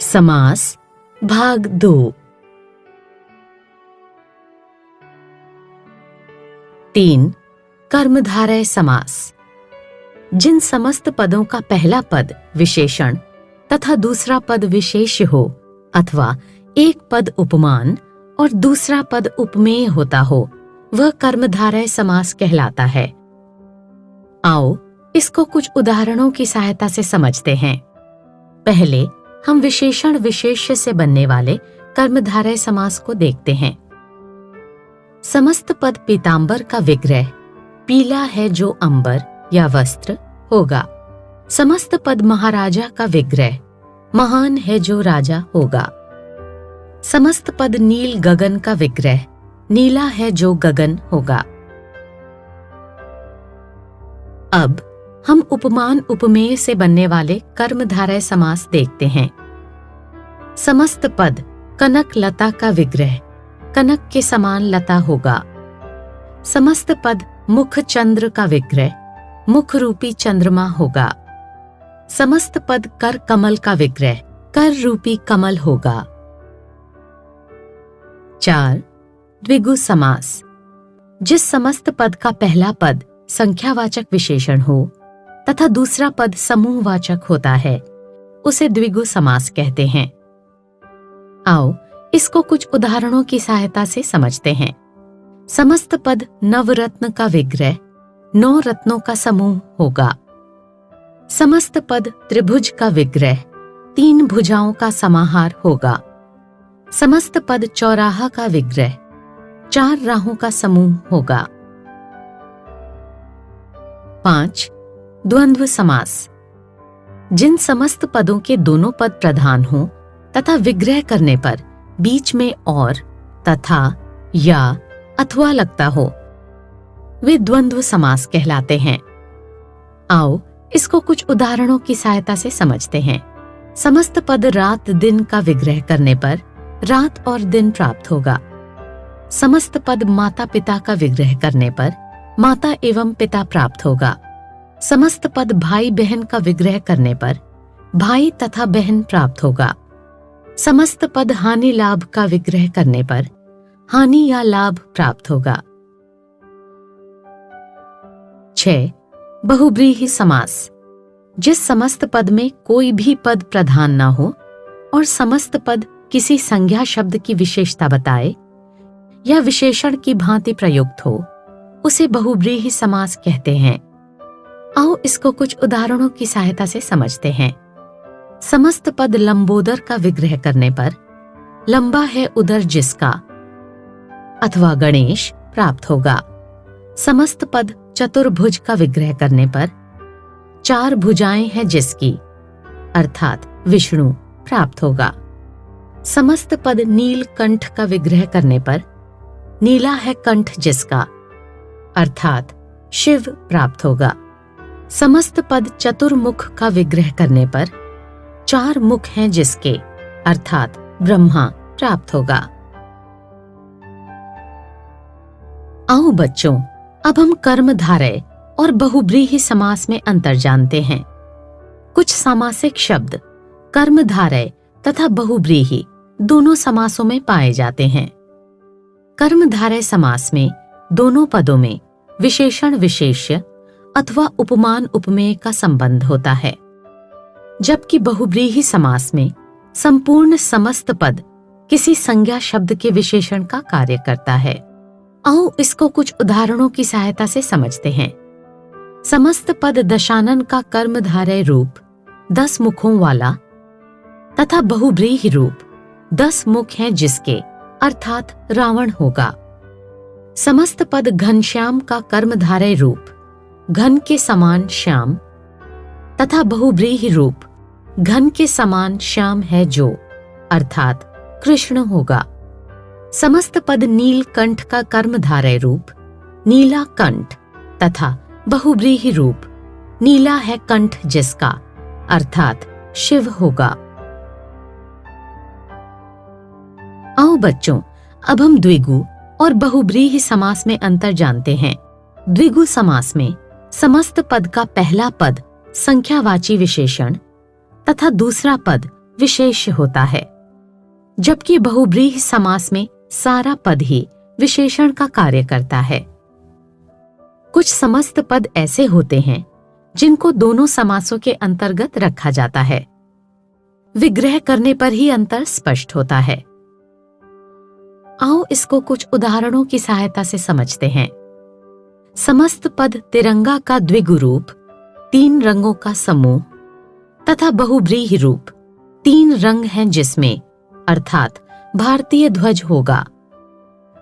समास भाग 2। तीन, कर्मधारय समास। जिन समस्त पदों का पहला पद विशेषण तथा दूसरा पद विशेष्य हो अथवा एक पद उपमान और दूसरा पद उपमेय होता हो, वह कर्मधारय समास कहलाता है। आओ इसको कुछ उदाहरणों की सहायता से समझते हैं। पहले हम विशेषण विशेष्य से बनने वाले कर्मधारय समास को देखते हैं। समस्त पद पीतांबर का विग्रह पीला है जो अंबर या वस्त्र होगा। समस्त पद महाराजा का विग्रह महान है जो राजा होगा। समस्त पद नील गगन का विग्रह नीला है जो गगन होगा। अब हम उपमान उपमेय से बनने वाले कर्मधारय समास देखते हैं। समस्त पद कनक लता का विग्रह कनक के समान लता होगा। समस्त पद मुख चंद्र का विग्रह मुख रूपी चंद्रमा होगा। समस्त पद कर कमल का विग्रह कर रूपी कमल होगा। 4, द्विगु समास। जिस समस्त पद का पहला पद संख्यावाचक विशेषण हो तथा दूसरा पद समूहवाचक होता है, उसे द्विगु समास कहते हैं। आओ इसको कुछ उदाहरणों की सहायता से समझते हैं। समस्त पद नवरत्न का विग्रह 9 रत्नों का समूह होगा। समस्त पद त्रिभुज का विग्रह 3 भुजाओं का समाहार होगा। समस्त पद चौराहा का विग्रह 4 राहों का समूह होगा। 5, द्वंद्व समास। जिन समस्त पदों के दोनों पद प्रधान हों तथा विग्रह करने पर बीच में और तथा या अथवा लगता हो, वे द्वंद्व समास कहलाते हैं। आओ इसको कुछ उदाहरणों की सहायता से समझते हैं। समस्त पद रात दिन का विग्रह करने पर रात और दिन प्राप्त होगा। समस्त पद माता पिता का विग्रह करने पर माता एवं पिता प्राप्त होगा। समस्त पद भाई बहन का विग्रह करने पर भाई तथा बहन प्राप्त होगा। समस्त पद हानि लाभ का विग्रह करने पर हानि या लाभ प्राप्त होगा। 6, बहुब्रीहि समास। जिस समस्त पद में कोई भी पद प्रधान न हो और समस्त पद किसी संज्ञा शब्द की विशेषता बताए या विशेषण की भांति प्रयुक्त हो, उसे बहुब्रीहि समास कहते हैं। आओ इसको कुछ उदाहरणों की सहायता से समझते हैं। समस्त पद लंबोदर का विग्रह करने पर लंबा है उदर जिसका अथवा गणेश प्राप्त होगा। समस्त पद चतुर्भुज का विग्रह करने पर 4 भुजाएं हैं जिसकी अर्थात विष्णु प्राप्त होगा। समस्त पद नीलकंठ का विग्रह करने पर नीला है कंठ जिसका अर्थात शिव प्राप्त होगा। समस्त पद चतुर्मुख का विग्रह करने पर 4 मुख हैं जिसके अर्थात ब्रह्मा प्राप्त होगा। आओ बच्चों, अब हम कर्मधारय और बहुब्रीहि समास में अंतर जानते हैं। कुछ सामासिक शब्द कर्मधारय तथा बहुब्रीहि दोनों समासों में पाए जाते हैं। कर्मधारय समास में दोनों पदों में विशेषण विशेष्य अथवा उपमान उपमेय का संबंध होता है, जबकि बहुब्रीहि समास में संपूर्ण समस्त पद किसी संज्ञा शब्द के विशेषण का कार्य करता है। आओ इसको कुछ उदाहरणों की सहायता से समझते हैं। समस्त पद दशानन का कर्मधारय रूप 10 मुखों वाला तथा बहुब्रीहि रूप 10 मुख हैं जिसके अर्थात रावण होगा। समस्त पद घनश्याम का कर्मधारय रूप घन के समान श्याम तथा बहुब्रीहि रूप घन के समान श्याम है जो अर्थात कृष्ण होगा। समस्त पद नीलकंठ का कर्मधारय रूप नीला कंठ तथा बहुब्रीहि रूप नीला है कंठ जिसका अर्थात शिव होगा। आओ बच्चों, अब हम द्विगु और बहुब्रीहि समास में अंतर जानते हैं। द्विगु समास में समस्त पद का पहला पद संख्यावाची विशेषण तथा दूसरा पद विशेष्य होता है, जबकि बहुव्रीहि समास में सारा पद ही विशेषण का कार्य करता है। कुछ समस्त पद ऐसे होते हैं जिनको दोनों समासों के अंतर्गत रखा जाता है। विग्रह करने पर ही अंतर स्पष्ट होता है। आओ इसको कुछ उदाहरणों की सहायता से समझते हैं। समस्त पद तिरंगा का द्विगु रूप, 3 रंगों का समूह तथा बहुव्रीहि रूप, 3 रंग हैं जिसमें, अर्थात भारतीय ध्वज होगा।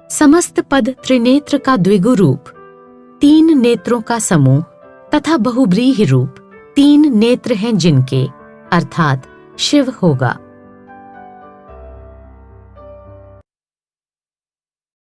समस्त पद त्रिनेत्र का द्विगु रूप, 3 नेत्रों का समूह तथा बहुव्रीहि रूप, 3 नेत्र हैं जिनके, अर्थात शिव होगा।